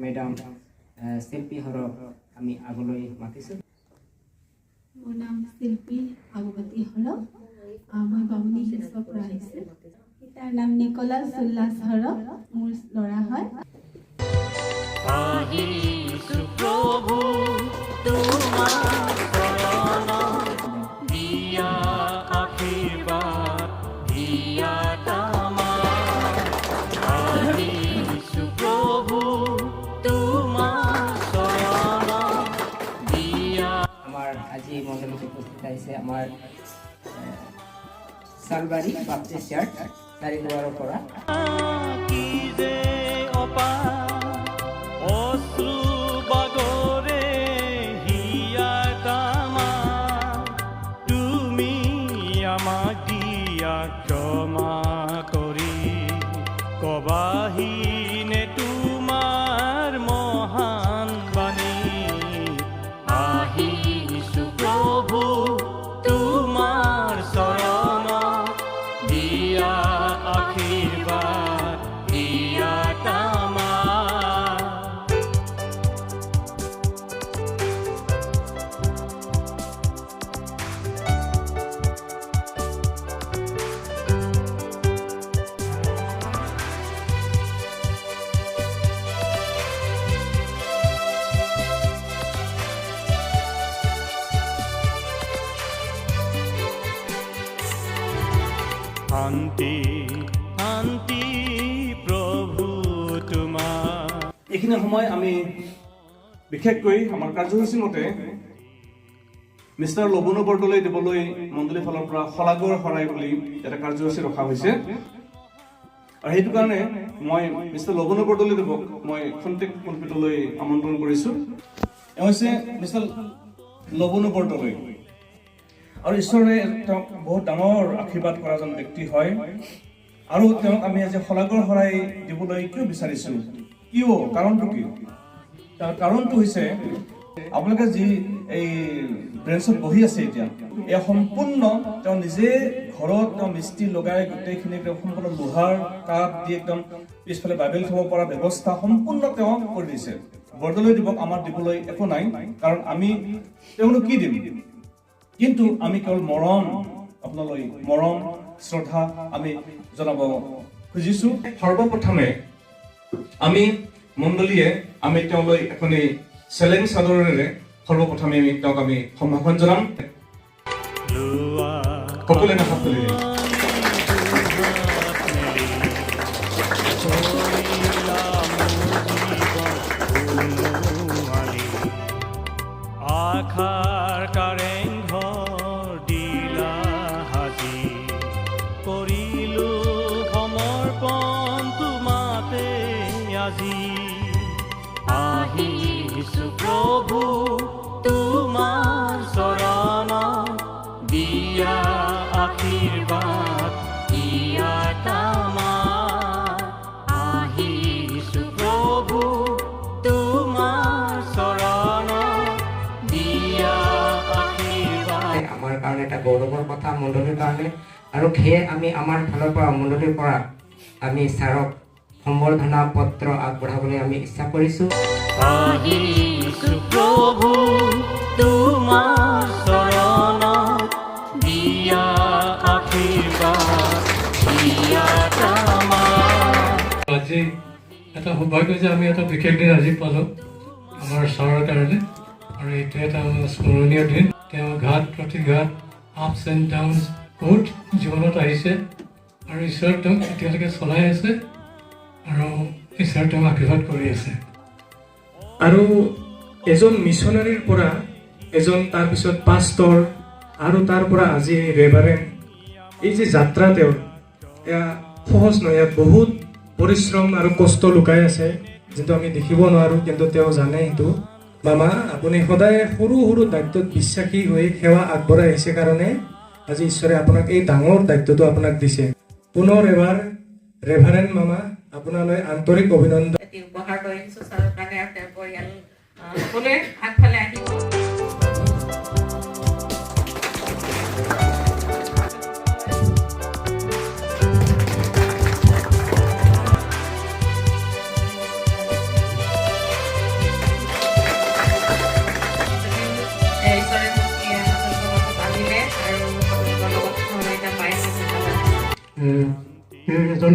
Madam শিল্পী হৰক আমি আগলৈ মাতিছোঁ। মোৰ নাম শিল্পী ভাগৱতী হৰক, মই বামুণী শিষ্যৰ পৰা আহিছোঁ। তাৰ নাম নিকোলাছ উল্লাস হৰক, মোৰ ল'ৰা হয়। প্ৰভু তোমাৰ চৰণ দিয়া আশীৰ্বাদ দিয়া তামাৰ আহিছোঁ প্ৰভু তোমাৰ চৰণ দিয়া। আমাৰ আজি মণ্ডলীত উপস্থিত আহিছে আমাৰ চালবাৰী বাপ্তিষ্ট চাৰ্চ চাৰিদুৱাৰৰ পৰা। কি যে অশ্ৰু বাগৰে হিয়া তামাৰ তুমি আমাক দিয়া ক্ষমা কৰি কবাহিনে তোমাৰ মহান বাণী আহিছোঁ প্ৰভু তোমাৰ চৰণ দিয়া আশীৰ্বাদ দিয়া তামাৰ। শান্তি শান্তি প্ৰভু তোমাৰ। এইখিনি সময় আমি বিশেষকৈ আমাৰ কাৰ্যসূচী মতে মিষ্টাৰ লবনু বৰদলৈ দেৱলৈ মণ্ডলীৰ ফালৰ পৰা শলাগৰ শৰাই বুলি এটা কাৰ্যসূচী ৰখা হৈছে। আৰু সেইটো কাৰণে মই মিষ্টাৰ লবনু বৰদলৈ দেৱক মই খন্তেক পল্পিতলৈ আমন্ত্ৰণ কৰিছোঁ। এওঁ হৈছে মিষ্টাৰ লবনু বৰদলৈ, আৰু ঈশ্বৰে তেওঁক বহুত ডাঙৰ আশীৰ্বাদ কৰা এজন ব্যক্তি হয়। আৰু তেওঁক আমি আজি শলাগৰ শৰাই দিবলৈ কিয় বিচাৰিছোঁ, কিয়, কাৰণটো কি? তাৰ কাৰণটো হৈছে আপোনালোকে যি এই ব্ৰেঞ্চত বহি আছে এতিয়া, এই সম্পূৰ্ণ তেওঁ নিজে ঘৰত তেওঁ মিস্ত্ৰী লগাই গোটেইখিনি একদম সম্পূৰ্ণ লোহাৰ কাঠ দি একদম পিছফালে বাইবেল থ'ব পৰা ব্যৱস্থা সম্পূৰ্ণ তেওঁ কৰি দিছে। বৰদলৈ দেৱক আমাৰ দিবলৈ একো নাই, কাৰণ আমি তেওঁনো কি দিম, কিন্তু আমি কেৱল মৰম, আপোনালৈ মৰম শ্ৰদ্ধা আমি জনাব খুজিছোঁ। সৰ্বপ্ৰথমে আমি মণ্ডলীয়ে আমি তেওঁলৈ এখনি চেলেং চাদৰেৰে সৰ্বপ্ৰথমে আমি তেওঁক আমি সম্ভাষণ জনাম। সকলোৱে নাখাত তুলি দিম। আশাৰ কাৰেং ঘৰ দিলা হাজি কৰিলো সমৰ্পণ তোমাতে আজি আহিছোঁ প্ৰভু তোমাৰ চৰণ দিয়া আশীৰ্বাদ দিয়া তামাৰ আহিছোঁ প্ৰভু তোমাৰ চৰণ দিয়া আশীৰ্বাদ। আমাৰ কাৰণে এটা গৌৰৱৰ কথা মণ্ডলীৰ কাৰণে, আৰু সেয়ে আমি আমাৰ ফালৰ পৰা মণ্ডলীৰ পৰা আমি ছাৰক সম্বৰ্ধনা পত্ৰ আগবঢ়াবলৈ আমি ইচ্ছা কৰিছোঁ। আহিছোঁ প্ৰভু তোমাৰ চৰণ দিয়া আশীৰ্বাদ দিয়া তামাৰ। আজি এটা সৌভাগ্য যে আমি এটা বিশেষ দিন আজি পালোঁ আমাৰ ছাৰৰ কাৰণে, আৰু এইটো এটা স্মৰণীয় দিন। তেওঁ ঘাট প্ৰতিঘাত আপছ এণ্ড ডাউনছ বহুত জীৱনত আহিছে, আৰু ঈশ্বৰ তেওঁক এতিয়ালৈকে চলাই আছে, আৰু ঈশ্বৰ তেওঁক আশীৰ্বাদ কৰি আছে। আৰু এজন মিছনাৰীৰ পৰা এজন তাৰপিছত পাষ্টৰ, আৰু তাৰ পৰা আজি ৰেভাৰেণ্ড, এই যে যাত্ৰা তেওঁৰ এয়া সহজ নহয়। ইয়াত বহুত পৰিশ্ৰম আৰু কষ্ট লুকাই আছে, যিটো আমি দেখিব নোৱাৰোঁ, কিন্তু তেওঁ জানে সেইটো। মামা, আপুনি সদায় সৰু সৰু দায়িত্বত বিশ্বাসী হৈ সেৱা আগবঢ়াই আহিছে কাৰণে আজি ঈশ্বৰে আপোনাক এই ডাঙৰ দায়িত্বটো আপোনাক দিছে। পুনৰ এবাৰ ৰেভাৰেণ্ড মামা, আপোনালৈ আন্তৰিক অভিনন্দন। উপহাৰ লৈ আহিছোঁ ছাৰৰ কাৰণে, আৰু তেওঁৰ পৰিয়াল সকলোৱে আগফালে আহিব।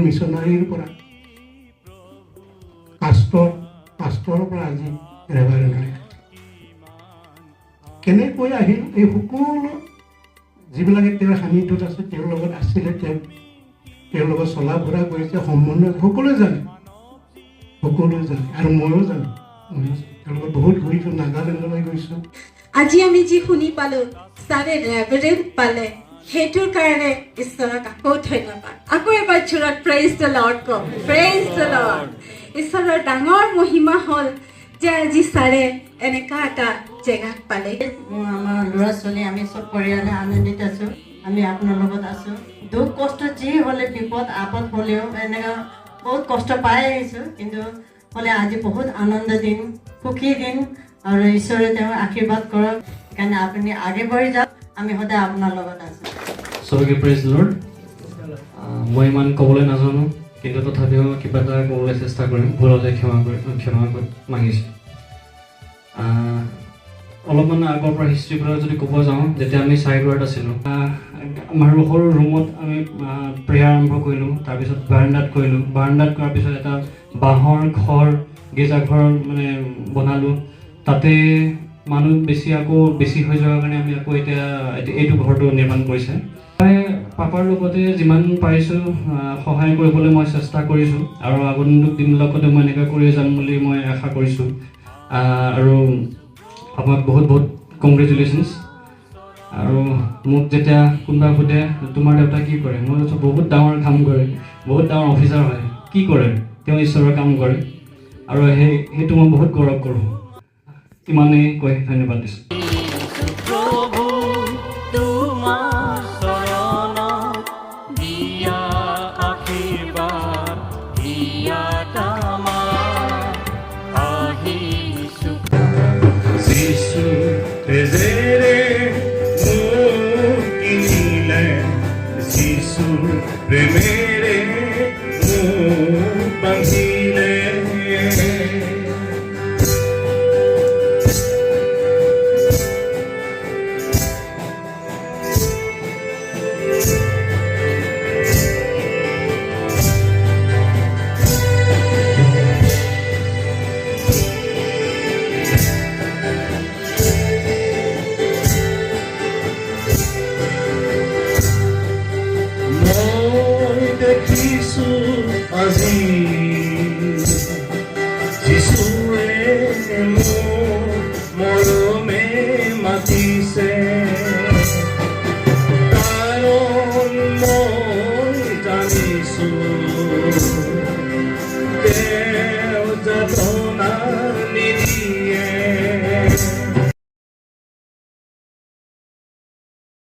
মিছনাৰীৰ পৰা কাষ্টৰ পৰা আজি ৰেভাৰেণ্ডলৈ কেনেকৈ আহিল এই সকলো যিবিলাকে তেওঁৰ সান্নিধ্যত আছে তেওঁৰ লগত আছিলে তেওঁৰ লগত চলা ফুৰা কৰিছে সম্বন্ধ সকলোৱে জানে আৰু ময়ো জানো তেওঁৰ লগত বহুত ঘূৰিছোঁ নাগালেণ্ডলৈ গৈছোঁ আজি আমি যি শুনি পালো ছাৰে ৰেভাৰেণ্ড পালে সেইটোৰ কাৰণে ঈশ্বৰক আকৌ ধন্যবাদ আকৌ এবাৰ জোৰত praise the lord com praise the lord ঈশ্বৰৰ ডাঙৰ মহিমা হ'ল যে আজি ছাৰে এনেকুৱা এটা জেগাত পালে আমাৰ ল'ৰা ছোৱালী আমি চব পৰিয়ালে আনন্দিত আছোঁ আমি আপোনাৰ লগত আছোঁ দুখ কষ্ট যি হ'লে বিপদ আপদ হ'লেও এনেকুৱা বহুত কষ্ট পাই আহিছোঁ কিন্তু হ'লে আজি বহুত আনন্দ দিন সুখী দিন আৰু ঈশ্বৰে তেওঁ আশীৰ্বাদ কৰক সেইকাৰণে আপুনি আগে বাঢ়ি যাওক আমি সদায় আপোনাৰ লগত আছোঁ সবকে প্ৰেজ লৰ্ড মই ইমান ক'বলৈ নাজানো কিন্তু তথাপিও কিবা এটা ক'বলৈ চেষ্টা কৰিম ভুল হ'লে ক্ষমা মাগিছোঁ অলপমান আগৰ পৰা হিষ্ট্ৰীৰ পৰা যদি ক'ব যাওঁ যেতিয়া আমি চাইডৱাৰ্ড আছিলোঁ আমাৰ সৰু ৰুমত আমি প্ৰেয়াৰ আৰম্ভ কৰিলোঁ তাৰপিছত বাৰাণ্ডাত কৰিলোঁ বাৰাণ্ডাত কৰাৰ পিছত এটা বাঁহৰ ঘৰ গীৰ্জাঘৰ মানে বনালোঁ তাতে মানুহ বেছি হৈ যোৱাৰ কাৰণে আমি আকৌ এতিয়া এইটো ঘৰটো নিৰ্মাণ কৰিছে মই পাপাৰ লগতে যিমান পাৰিছোঁ সহায় কৰিবলৈ মই চেষ্টা কৰিছোঁ আৰু আগন্তুক দিনবিলাকতে মই এনেকৈ কৰি যাম বুলি মই আশা কৰিছোঁ আৰু আপোনাক বহুত বহুত কংগ্ৰেচুলেশ্যনছ আৰু মোক যেতিয়া কোনোবা সোধে তোমাৰ দেউতা কি কৰে মই কৈছোঁ বহুত ডাঙৰ কাম কৰে বহুত ডাঙৰ অফিচাৰ হয় কি কৰে তেওঁ ঈশ্বৰৰ কাম কৰে আৰু সেইটো মই বহুত গৌৰৱ কৰোঁ ইমানেই কৈ ধন্যবাদ দিছোঁ প্ৰভু তোমাৰ চৰণত দিয়া আশীৰ্বাদ ইয়াত আমাৰ আহিছোঁ যিছু তেজেৰে মোক কিনিলে যিছু প্ৰেমেৰে মোক বান্ধিলে আজি যিছুৱে মোক